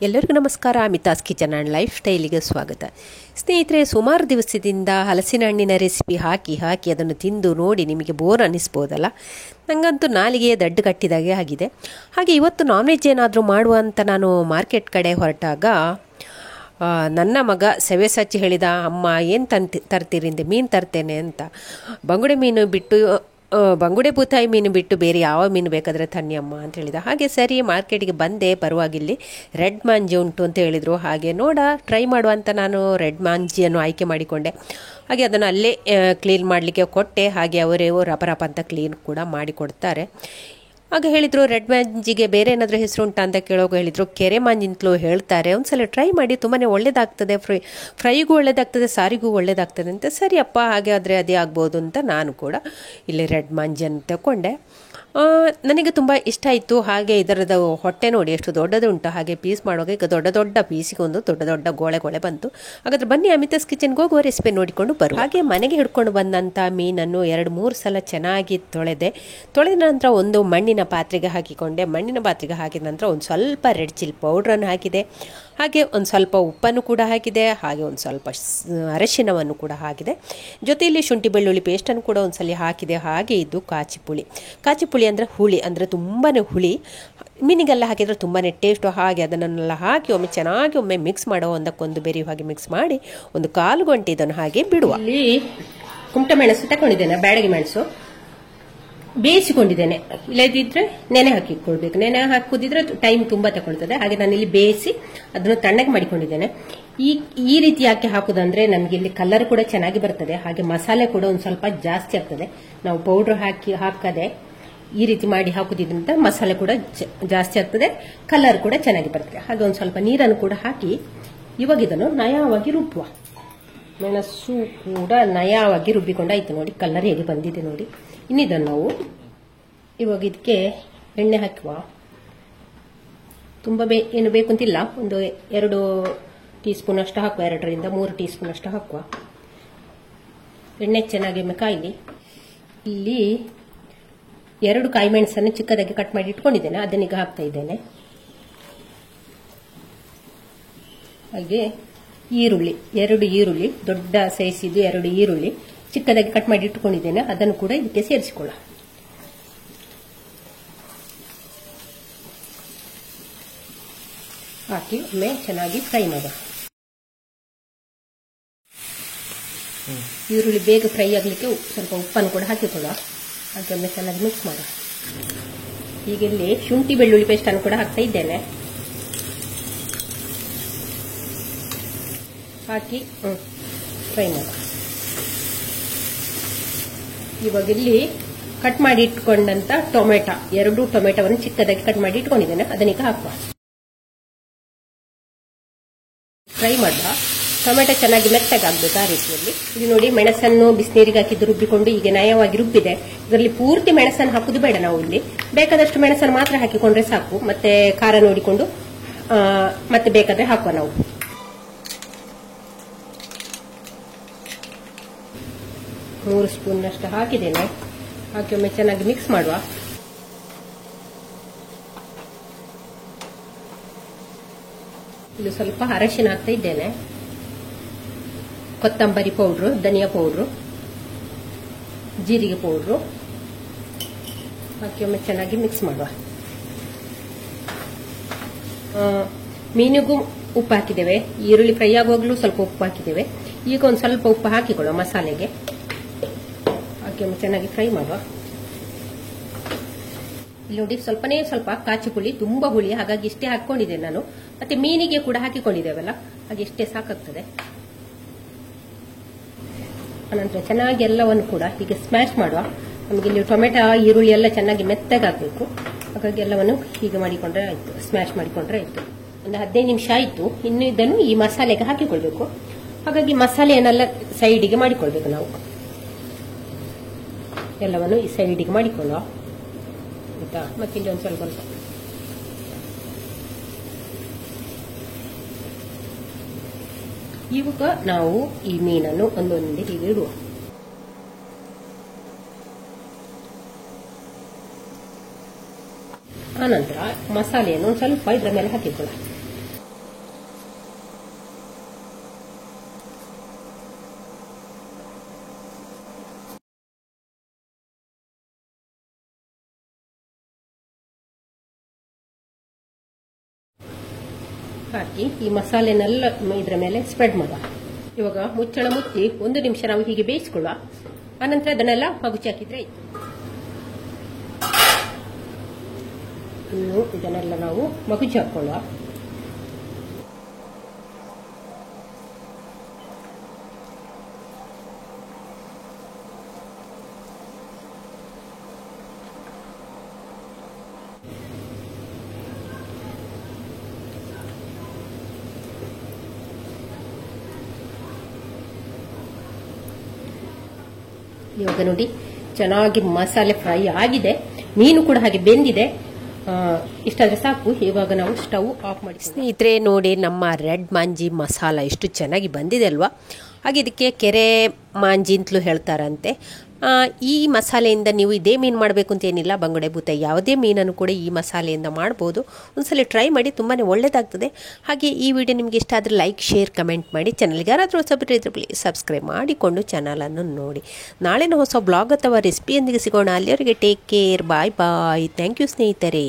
ಎಲ್ಲರಿಗೂ ನಮಸ್ಕಾರ. Amitha's kitchen and life ಸ್ಟೈಲಿಗೆ ಸ್ವಾಗತ. ಸ್ನೇಹಿತರೆ, ಸುಮಾರು ದಿವಸದಿಂದ ಹಲಸಿನ ಹಣ್ಣಿನ ರೆಸಿಪಿ ಹಾಕಿ ಅದನ್ನು ತಿಂದು ನೋಡಿ ನಿಮಗೆ ಬೋರ್ ಅನ್ನಿಸ್ಬೋದಲ್ಲ. ನನಗಂತೂ ನಾಲಿಗೆ ದಡ್ಡು ಕಟ್ಟಿದಾಗೆ ಆಗಿದೆ. ಹಾಗೆ ಇವತ್ತು ನಾನ್ ವೆಜ್ ಏನಾದರೂ ಮಾಡುವ ಅಂತ ನಾನು ಮಾರ್ಕೆಟ್ ಕಡೆ ಹೊರಟಾಗ ನನ್ನ ಮಗ ಸೆವೆಸಚ್ಚಿ ಹೇಳಿದ, ಅಮ್ಮ ಏನು ತರ್ತೀರಿಂದೆ, ಮೀನು ತರ್ತೇನೆ ಅಂತ. ಬಂಗುಡೆ ಮೀನು ಬಿಟ್ಟು ಬಂಗುಡೆ ಬೂತಾಯಿ ಮೀನು ಬಿಟ್ಟು ಬೇರೆ ಯಾವ ಮೀನು ಬೇಕಾದರೆ ತನ್ನಿ ಅಮ್ಮ ಅಂತ ಹೇಳಿದ. ಹಾಗೆ ಸರಿ ಮಾರ್ಕೆಟಿಗೆ ಬಂದೆ. ಪರವಾಗಿಲ್ಲಿ ರೆಡ್ ಮಾಂಜಿ ಉಂಟು ಅಂತ ಹೇಳಿದರು. ಹಾಗೆ ಟ್ರೈ ಮಾಡುವ ಅಂತ ನಾನು ರೆಡ್ ಮಾಂಜಿಯನ್ನು ಆಯ್ಕೆ ಮಾಡಿಕೊಂಡೆ. ಹಾಗೆ ಅದನ್ನು ಅಲ್ಲೇ ಕ್ಲೀನ್ ಮಾಡಲಿಕ್ಕೆ ಕೊಟ್ಟೆ. ಹಾಗೆ ಅವರೇ ರಪ ಅಂತ ಕ್ಲೀನ್ ಕೂಡ ಮಾಡಿಕೊಡ್ತಾರೆ. ಆಗ ಹೇಳಿದರು, ರೆಡ್ ಮಾಂಜಿಗೆ ಬೇರೆ ಏನಾದರೂ ಹೆಸರು ಉಂಟಾ ಅಂತ ಕೇಳೋಗ ಹೇಳಿದರು, ಕೆರೆ ಮಾಂಜಿ ಅಂತಲೂ ಹೇಳ್ತಾರೆ, ಒಂದ್ಸಲ ಟ್ರೈ ಮಾಡಿ, ತುಂಬಾ ಒಳ್ಳೆಯದಾಗ್ತದೆ, ಫ್ರೈಗೂ ಒಳ್ಳೆಯದಾಗ್ತದೆ, ಸಾರಿಗೂ ಒಳ್ಳೆಯದಾಗ್ತದೆ ಅಂತ. ಸರಿಯಪ್ಪ, ಹಾಗೆ ಆದರೆ ಅದೇ ಆಗ್ಬೋದು ಅಂತ ನಾನು ಕೂಡ ಇಲ್ಲಿ ರೆಡ್ ಮಾಂಜಿಯನ್ನು ತಗೊಂಡೆ. ನನಗೆ ತುಂಬ ಇಷ್ಟ ಆಯಿತು. ಹಾಗೆ ಇದರದ್ದು ಹೊಟ್ಟೆ ನೋಡಿ ಎಷ್ಟು ದೊಡ್ಡದು ಉಂಟು. ಹಾಗೆ ಪೀಸ್ ಮಾಡುವಾಗ ಈಗ ದೊಡ್ಡ ಪೀಸಿಗೆ ಒಂದು ದೊಡ್ಡ ಗೋಳೆ ಬಂತು. ಹಾಗಾದ್ರೆ ಬನ್ನಿ ಅಮಿತಾಸ್ ಕಿಚನ್ಗೆ ಹೋಗುವ ರೆಸಿಪಿ ನೋಡಿಕೊಂಡು ಬರುವ. ಹಾಗೆ ಮನೆಗೆ ಹಿಡ್ಕೊಂಡು ಬಂದಂಥ ಮೀನನ್ನು 2-3 ಸಲ ಚೆನ್ನಾಗಿ ತೊಳೆದ ನಂತರ ಒಂದು ಮಣ್ಣಿನ ಪಾತ್ರೆಗೆ ಹಾಕಿಕೊಂಡೆ. ಮಣ್ಣಿನ ಪಾತ್ರೆಗೆ ಹಾಕಿದ ನಂತರ ಒಂದು ಸ್ವಲ್ಪ ರೆಡ್ ಚಿಲ್ಲಿ ಪೌಡ್ರನ್ನು ಹಾಕಿದೆ. ಹಾಗೆ ಒಂದು ಸ್ವಲ್ಪ ಉಪ್ಪನ್ನು ಕೂಡ ಹಾಕಿದೆ. ಹಾಗೆ ಒಂದು ಸ್ವಲ್ಪ ಅರಶಿನವನ್ನು ಕೂಡ ಹಾಕಿದೆ. ಜೊತೆಯಲ್ಲಿ ಶುಂಠಿ ಬೆಳ್ಳುಳ್ಳಿ ಪೇಸ್ಟನ್ನು ಕೂಡ ಒಂದ್ಸಲ ಹಾಕಿದೆ. ಹಾಗೆ ಇದು ಕಾಚಿಪುಳಿ ಅಂದರೆ ಹುಳಿ, ಅಂದರೆ ತುಂಬಾ ಹುಳಿ. ಮೀನಿಗೆಲ್ಲ ಹಾಕಿದರೆ ತುಂಬಾ ಟೇಸ್ಟು. ಹಾಗೆ ಅದನ್ನೆಲ್ಲ ಹಾಕಿ ಒಮ್ಮೆ ಮಿಕ್ಸ್ ಮಾಡೋ, ಒಂದಕ್ಕೊಂದು ಬೆರೆಯುವ ಹಾಗೆ ಮಿಕ್ಸ್ ಮಾಡಿ ಒಂದು 1/4 ಗಂಟೆ ಇದನ್ನು ಹಾಗೆ ಬಿಡುವ. ಇಲ್ಲಿ ಕುಮಟ ಮೆಣಸು ತಗೊಂಡಿದ್ದೇನೆ, ಬ್ಯಾಡಗಿ ಮೆಣಸು ಬೇಯಿಸಿಕೊಂಡಿದ್ದೇನೆ. ಇಲ್ಲದಿದ್ರೆ ನೆನೆ ಹಾಕಿಕೊಳ್ಬೇಕು. ನೆನೆ ಹಾಕುದಿದ್ರೆ ಟೈಮ್ ತುಂಬಾ ತಗೊಳ್ತದೆ. ಹಾಗೆ ನಾನು ಇಲ್ಲಿ ಬೇಯಿಸಿ ಅದನ್ನು ತಣ್ಣಗೆ ಮಾಡಿಕೊಂಡಿದ್ದೇನೆ. ಈ ರೀತಿ ಯಾಕೆ ಹಾಕುದಂದ್ರೆ ನಮಗೆ ಇಲ್ಲಿ ಕಲರ್ ಕೂಡ ಚೆನ್ನಾಗಿ ಬರ್ತದೆ. ಹಾಗೆ ಮಸಾಲೆ ಕೂಡ ಒಂದು ಸ್ವಲ್ಪ ಜಾಸ್ತಿ ಆಗ್ತದೆ. ನಾವು ಪೌಡರ್ ಹಾಕದೆ ಈ ರೀತಿ ಮಾಡಿ ಹಾಕುವುದರಿಂದ ಮಸಾಲೆ ಕೂಡ ಜಾಸ್ತಿ ಆಗ್ತದೆ, ಕಲರ್ ಕೂಡ ಚೆನ್ನಾಗಿ ಬರ್ತದೆ. ಹಾಗೆ ಒಂದು ಸ್ವಲ್ಪ ನೀರನ್ನು ಕೂಡ ಹಾಕಿ ಇವಾಗ ಇದನ್ನು ನಯವಾಗಿ ರುಬ್ಬುವ. ಮೆಣಸು ಕೂಡ ನಯವಾಗಿ ರುಬ್ಬಿಕೊಂಡಾಯ್ತು. ನೋಡಿ ಕಲರ್ ಹೇಗೆ ಬಂದಿದೆ ನೋಡಿ. ಇನ್ನಿದನ್ನು ನಾವು ಇವಾಗ ಇದಕ್ಕೆ ಎಣ್ಣೆ ಹಾಕುವ. ತುಂಬ ಏನು ಬೇಕು ಅಂತಿಲ್ಲ, ಒಂದು 2 ಟೀ ಸ್ಪೂನ್ ಅಷ್ಟು ಹಾಕುವ. 2ರಿಂದ 3 ಟೀ ಸ್ಪೂನ್ ಅಷ್ಟು ಹಾಕುವ. ಎಣ್ಣೆ ಚೆನ್ನಾಗಿ ಕಾಯಿಲಿ. ಇಲ್ಲಿ 2 ಕಾಯಿ ಮೆಣಸನ್ನು ಚಿಕ್ಕದಾಗಿ ಕಟ್ ಮಾಡಿ ಇಟ್ಕೊಂಡಿದ್ದೇನೆ, ಅದನ್ನೀಗ ಹಾಕ್ತಾ ಇದ್ದೇನೆ. ಹಾಗೆ ಈರುಳ್ಳಿ, 2 ಈರುಳ್ಳಿ, ದೊಡ್ಡ ಸೈಜ್ ಇದು 2 ಈರುಳ್ಳಿ ಚಿಕ್ಕದಾಗಿ ಕಟ್ ಮಾಡಿ ಇಟ್ಕೊಂಡಿದ್ದೇನೆ, ಅದನ್ನು ಕೂಡ ಇದಕ್ಕೆ ಸೇರಿಸಿಕೊಳ್ಳ. ಹಾಕಿ ಒಮ್ಮೆ ಚೆನ್ನಾಗಿ ಫ್ರೈ ಮಾಡುವ. ಈರುಳ್ಳಿ ಬೇಗ ಫ್ರೈ ಆಗಲಿಕ್ಕೆ ಸ್ವಲ್ಪ ಉಪ್ಪನ್ನು ಕೂಡ ಹಾಕಿಕೊಳ್ಳುವ. ಹಾಗೆ ಒಮ್ಮೆ ಚೆನ್ನಾಗಿ ಮಿಕ್ಸ್ ಮಾಡುವ. ಈಗ ಇಲ್ಲಿ ಶುಂಠಿ ಬೆಳ್ಳುಳ್ಳಿ ಪೇಸ್ಟ್ ಅನ್ನು ಕೂಡ ಹಾಕ್ತಾ ಇದ್ದೇನೆ. ಹಾಕಿ ಫ್ರೈ ಮಾಡುವ. ಇವಾಗ ಇಲ್ಲಿ ಕಟ್ ಮಾಡಿ ಇಟ್ಕೊಂಡಂತ ಟೊಮೆಟೊ, 2 ಟೊಮೆಟೊವನ್ನು ಚಿಕ್ಕದಾಗಿ ಕಟ್ ಮಾಡಿ ಇಟ್ಕೊಂಡಿದ್ದೇನೆ, ಅದನ್ನೀಗ ಹಾಕುವ. ಫ್ರೈ ಮಾಡುವ. ಟೊಮೆಟೊ ಚೆನ್ನಾಗಿ ಮೆತ್ತಗಾಗಬೇಕು ಆ ರೀತಿಯಲ್ಲಿ. ಇದು ನೋಡಿ, ಮೆಣಸನ್ನು ಬಿಸಿನೀರಿಗೆ ಹಾಕಿದ್ದು ರುಬ್ಬಿಕೊಂಡು ಈಗ ನಯವಾಗಿ ರುಬ್ಬಿದೆ. ಇದರಲ್ಲಿ ಪೂರ್ತಿ ಮೆಣಸನ್ನು ಹಾಕುದು ಬೇಡ. ನಾವು ಇಲ್ಲಿ ಬೇಕಾದಷ್ಟು ಮೆಣಸನ್ನು ಮಾತ್ರ ಹಾಕಿಕೊಂಡ್ರೆ ಸಾಕು. ಮತ್ತೆ ಖಾರ ನೋಡಿಕೊಂಡು ಮತ್ತೆ ಬೇಕಾದ್ರೆ ಹಾಕುವ. ನಾವು 3 ಸ್ಪೂನ್ ಅಷ್ಟು ಹಾಕಿದ್ದೇನೆ. ಹಾಕಿ ಒಮ್ಮೆ ಚೆನ್ನಾಗಿ ಮಿಕ್ಸ್ ಮಾಡುವ. ಇಲ್ಲಿ ಸ್ವಲ್ಪ ಅರಶಿನ ಹಾಕ್ತಾ ಇದ್ದೇನೆ, ಕೊತ್ತಂಬರಿ ಪೌಡ್ರು, ಧನಿಯಾ ಪೌಡ್ರು, ಜೀರಿಗೆ ಪೌಡ್ರು ಹಾಕಿ ಒಮ್ಮೆ ಚೆನ್ನಾಗಿ ಮಿಕ್ಸ್ ಮಾಡುವ. ಮೀನಿಗೂ ಉಪ್ಪು ಹಾಕಿದ್ದೇವೆ, ಈರುಳ್ಳಿ ಫ್ರೈ ಆಗುವಾಗಲೂ ಸ್ವಲ್ಪ ಉಪ್ಪು ಹಾಕಿದ್ದೇವೆ. ಈಗ ಒಂದು ಸ್ವಲ್ಪ ಉಪ್ಪು ಹಾಕಿಕೊಳ್ಳುವ ಮಸಾಲೆಗೆ. ಹಾಕಿ ಒಮ್ಮೆ ಚೆನ್ನಾಗಿ ಫ್ರೈ ಮಾಡುವ. ಇಲ್ಲಿ ನೋಡಿ, ಸ್ವಲ್ಪ ಕಾಚಿಪುಳಿ, ತುಂಬಾ ಹುಳಿ, ಹಾಗಾಗಿ ಇಷ್ಟೇ ಹಾಕೊಂಡಿದ್ದೆ ನಾನು. ಮತ್ತೆ ಮೀನಿಗೆ ಕೂಡ ಹಾಕಿಕೊಂಡಿದ್ದೇವಲ್ಲ, ಹಾಗೆ ಇಷ್ಟೇ ಸಾಕಾಗ್ತದೆ. ಅನಂತರ ಚೆನ್ನಾಗಿ ಎಲ್ಲವನ್ನು ಕೂಡ ಹೀಗೆ ಸ್ಮ್ಯಾಶ್ ಮಾಡುವ. ನಮಗೆ ಇಲ್ಲಿ ಟೊಮೆಟೊ ಈರುಳ್ಳಿ ಎಲ್ಲ ಚೆನ್ನಾಗಿ ಮೆತ್ತಗಾಗಬೇಕು. ಹಾಗಾಗಿ ಎಲ್ಲವನ್ನು ಹೀಗೆ ಮಾಡಿಕೊಂಡ್ರೆ ಆಯ್ತು, ಸ್ಮ್ಯಾಶ್ ಮಾಡಿಕೊಂಡ್ರೆ ಆಯ್ತು. ಒಂದು 15 ನಿಮಿಷ ಆಯ್ತು. ಇನ್ನು ಇದನ್ನು ಈ ಮಸಾಲೆಗೆ ಹಾಕಿಕೊಳ್ಬೇಕು. ಹಾಗಾಗಿ ಮಸಾಲೆಯನ್ನೆಲ್ಲ ಸೈಡಿಗೆ ಮಾಡಿಕೊಳ್ಬೇಕು. ನಾವು ಎಲ್ಲವನ್ನು ಈ ಸೈಡಿಗೆ ಮಾಡಿಕೊಳ್ಳುವ ಆಯ್ತಾ. ಮತ್ತೆ ಇಲ್ಲಿ ಒಂದು ಸ್ವಲ್ಪ ಇವಾಗ ನಾವು ಈ ಮೀನನ್ನು ಒಂದೊಂದೇ ಹೀಗೆ ಇಡುವ. ಆನಂತರ ಮಸಾಲೆಯನ್ನು ಒಂದು ಸ್ವಲ್ಪ ಇದರ ಮೇಲೆ ಹಾಕಿಕೊಳ್ಳ. ಹಾಕಿ ಈ ಮಸಾಲೆನೆಲ್ಲ ಇದರ ಮೇಲೆ ಸ್ಪ್ರೆಡ್ ಮಾಡುವ. ಇವಾಗ ಮುಚ್ಚಳ ಮುಚ್ಚಿ 1 ನಿಮಿಷ ನಾವು ಹೀಗೆ ಬೇಯಿಸ್ಕೊಳ್ಳುವ. ಆನಂತರ ಅದನ್ನೆಲ್ಲ ಮಗುಚಿ ಹಾಕಿದ್ರೆ ಇನ್ನು ಇದನ್ನೆಲ್ಲ ನಾವು ಮಗುಚಿ ಹಾಕೊಳ್ಳುವ. ಇವಾಗ ನೋಡಿ ಚೆನ್ನಾಗಿ ಮಸಾಲೆ ಫ್ರೈ ಆಗಿದೆ, ಮೀನು ಕೂಡ ಹಾಗೆ ಬೆಂದಿದೆ. ಇಷ್ಟಾದ್ರೆ ಸಾಕು. ಇವಾಗ ನಾವು ಸ್ಟವ್ ಆಫ್ ಮಾಡಿ. ಸ್ನೇಹಿತರೆ ನೋಡಿ, ನಮ್ಮ ರೆಡ್ ಮಾಂಜಿ ಮಸಾಲ ಎಷ್ಟು ಚೆನ್ನಾಗಿ ಬಂದಿದೆ ಅಲ್ವಾ. ಹಾಗೆ ಇದಕ್ಕೆ ಕೆರೆ ಮಾಂಜಿ ಅಂತಲೂ ಹೇಳ್ತಾರಂತೆ. ಈ ಮಸಾಲೆಯಿಂದ ನೀವು ಇದೇ ಮೀನು ಮಾಡಬೇಕು ಅಂತ ಏನಿಲ್ಲ, ಬಂಗುಡೆ ಬೂತ ಯಾವುದೇ ಮೀನನ್ನು ಕೂಡ ಈ ಮಸಾಲೆಯಿಂದ ಮಾಡ್ಬೋದು. ಒಂದ್ಸಲ ಟ್ರೈ ಮಾಡಿ, ತುಂಬಾ ಒಳ್ಳೆಯದಾಗ್ತದೆ. ಹಾಗೆ ಈ ವಿಡಿಯೋ ನಿಮಗೆ ಇಷ್ಟ ಆದರೆ ಲೈಕ್, ಶೇರ್, ಕಮೆಂಟ್ ಮಾಡಿ. ಚಾನಲ್ಗೆ ಯಾರಾದರೂ ಹೊಸಬರು ಇದ್ರೆ ಪ್ಲೀಸ್ ಸಬ್ಸ್ಕ್ರೈಬ್ ಮಾಡಿಕೊಂಡು ಚಾನಲನ್ನು ನೋಡಿ. ನಾಳಿನ ಹೊಸ ಬ್ಲಾಗ್ ಅಥವಾ ರೆಸಿಪಿಯೊಂದಿಗೆ ಸಿಗೋಣ. ಅಲ್ಲಿಯವರೆಗೆ take care, bye bye. Thank you ಸ್ನೇಹಿತರೆ.